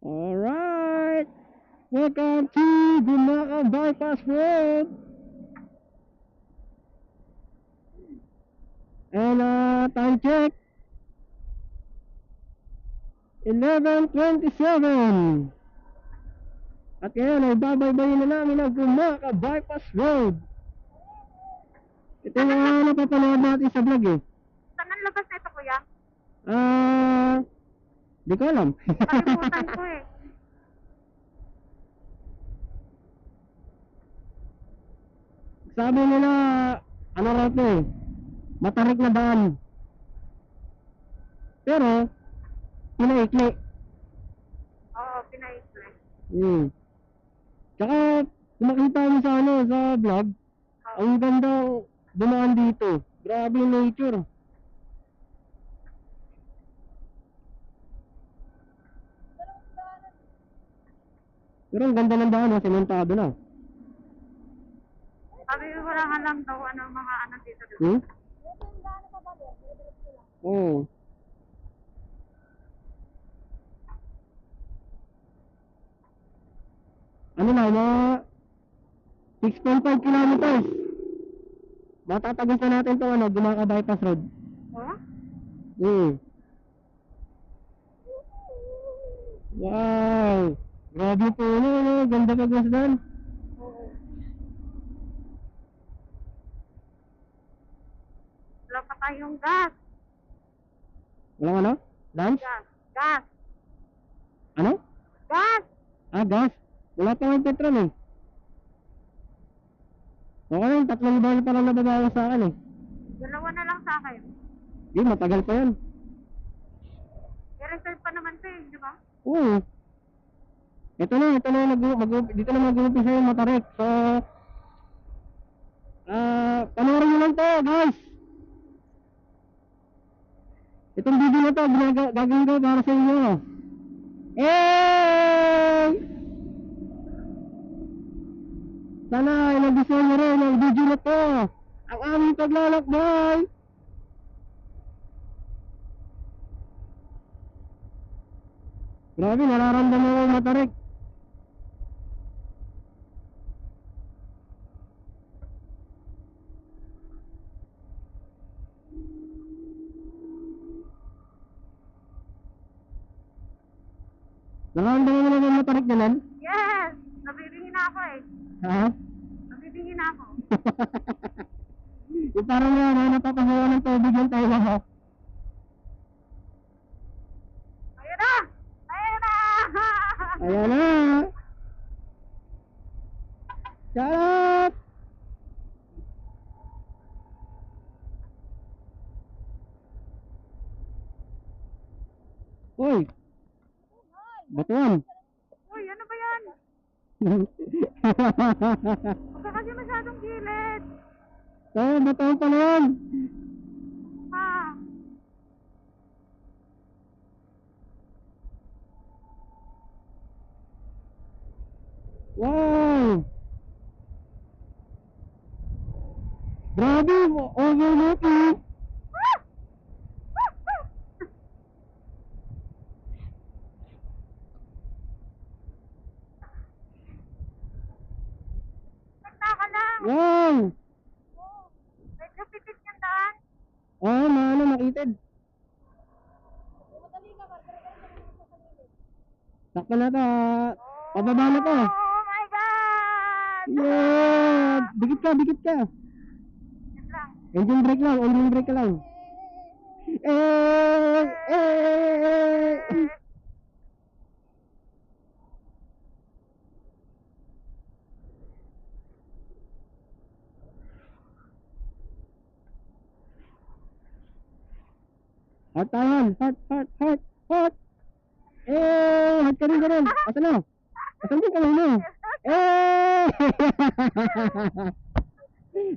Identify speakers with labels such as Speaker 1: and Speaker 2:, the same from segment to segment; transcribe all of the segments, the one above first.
Speaker 1: Alright! Welcome to Gumaca Bypass Road! And time check 11:27. At ngayon ay babaybayin na namin ang Gumaca Bypass Road. Ito yung napapanood natin sa vlog eh.
Speaker 2: Saan ang labas na ito, kuya?
Speaker 1: Di ko alam.
Speaker 2: Kalimutan ko eh.
Speaker 1: Sabi nila, ano raw ito eh, matarik na daan. Pero, pinaikli.
Speaker 2: Oo, pinaikli.
Speaker 1: Tsaka, kung makita mo sa ano, sa vlog, ang ganda dumaan dito. Grabe yung nature. Pero ang ganda ng daan, sementado na.
Speaker 2: Sabi ko wala nga lang daw ano mga ano dito.
Speaker 1: Oo. Ano na, mga 6.5 kilometers. Matatagos na natin itong ano, Gumaca Bypass Road.
Speaker 2: Oh?
Speaker 1: Wow! Grabe po ano, ganda pagmasdan.
Speaker 2: Oo. Wala pa tayong gas.
Speaker 1: Walang ano? Lunch?
Speaker 2: Gas.
Speaker 1: Ano?
Speaker 2: Gas.
Speaker 1: Gas? Wala pa ng petrol eh. Okay lang, 3 bawal pa lang nababawas sa akin eh.
Speaker 2: 2 na lang sa akin.
Speaker 1: Di, matagal pa yan.
Speaker 2: I-reserve pa naman ito eh, di ba?
Speaker 1: Oo. Ito na dito na mag-uumpisa yung matarik. So, panoorin nyo lang to, guys. Itong video na to, gagawin ko para sa inyo. Hey! Sana ay nagustuhan nyo rin ang video na to. Ang aming paglalakbay. Grabe, nararamdaman ko yung matarik. Nararamdaman mo na yung matarik na lang?
Speaker 2: Yes! Nabibingin na ako eh.
Speaker 1: Ha?
Speaker 2: Nabibingin na ako.
Speaker 1: Yung parang napapahawa ng tubig yung tayo mo.
Speaker 2: Ayun na! Ayun na!
Speaker 1: Ayan na! Charot! Uy! Batuan!
Speaker 2: Uy, ano ba yan? Huwag ka kasi masyadong gilid.
Speaker 1: Batuan pa naman!
Speaker 2: Ha?
Speaker 1: Wow! Grabe! Overlook eh!
Speaker 2: Nagtaka lang.
Speaker 1: Wow!
Speaker 2: Medyo pitit yung daan.
Speaker 1: Oo, makitid. Sakto na to. Pababa na to.
Speaker 2: Oh my God!
Speaker 1: Yeah! Dikit ka!
Speaker 2: Wait lang.
Speaker 1: Engine brake ka lang. Hot tayo! Hot! Hot ka rin! Asa na? Asan din ka lang mo?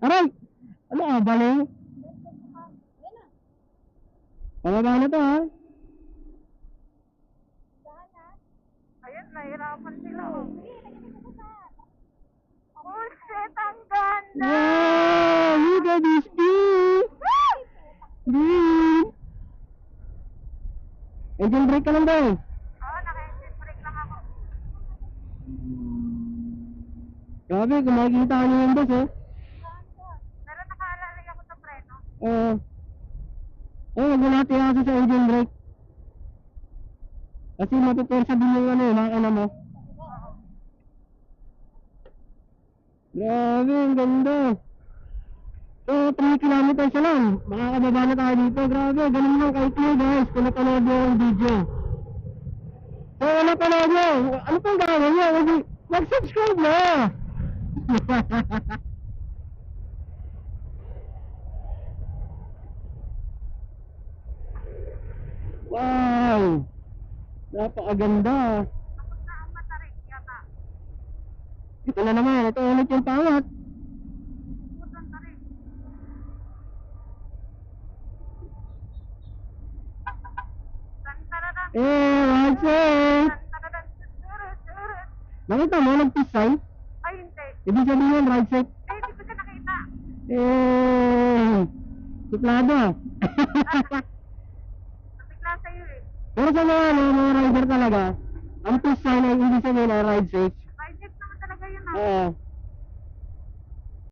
Speaker 1: Aray! Ano ka, baliw? Pababa na to ha?
Speaker 2: Ayun, nahirapan sila. Oh shit, ang ganda!
Speaker 1: Wow! Look at this view! Green! Engine brake ka lang daw.
Speaker 2: Oo, naka-engine brake lang ako.
Speaker 1: Grabe, kung makikita nyo yung boss, oh.
Speaker 2: Pero nakaalalay ako sa preno.
Speaker 1: Oo. Huwag mo natin iasa sa engine brake. Kasi mapupersa din yung ano, makina mo. Grabe, ang ganda. So, 3 kilometers na lang. Makakababa na tayo dito. Grabe, ganun lang kaikli guys. Kung napanood nyo yung video. So, kung napanood nyo, ano pang gawin nyo? Mag-subscribe na! Wow! Napakaganda.
Speaker 2: Tapos na ang matarik yata.
Speaker 1: Ito na naman, ito ulit yung pangat.
Speaker 2: Tapos ang tarik. Tantaradan.
Speaker 1: Ride safe!
Speaker 2: Tantaradan. Turut, turut.
Speaker 1: Nakita mo, nag-pisay?
Speaker 2: Ay, hindi.
Speaker 1: Ibig sabihin, ride safe.
Speaker 2: Eh, hindi ko siya nakita.
Speaker 1: Suplado.
Speaker 2: Nabigla sa'yo eh.
Speaker 1: Pero sa mga, ano, mga rider talaga, ang pisay na ibig sabihin ay ride safe.
Speaker 2: Ride safe naman talaga yun ah.
Speaker 1: Oo.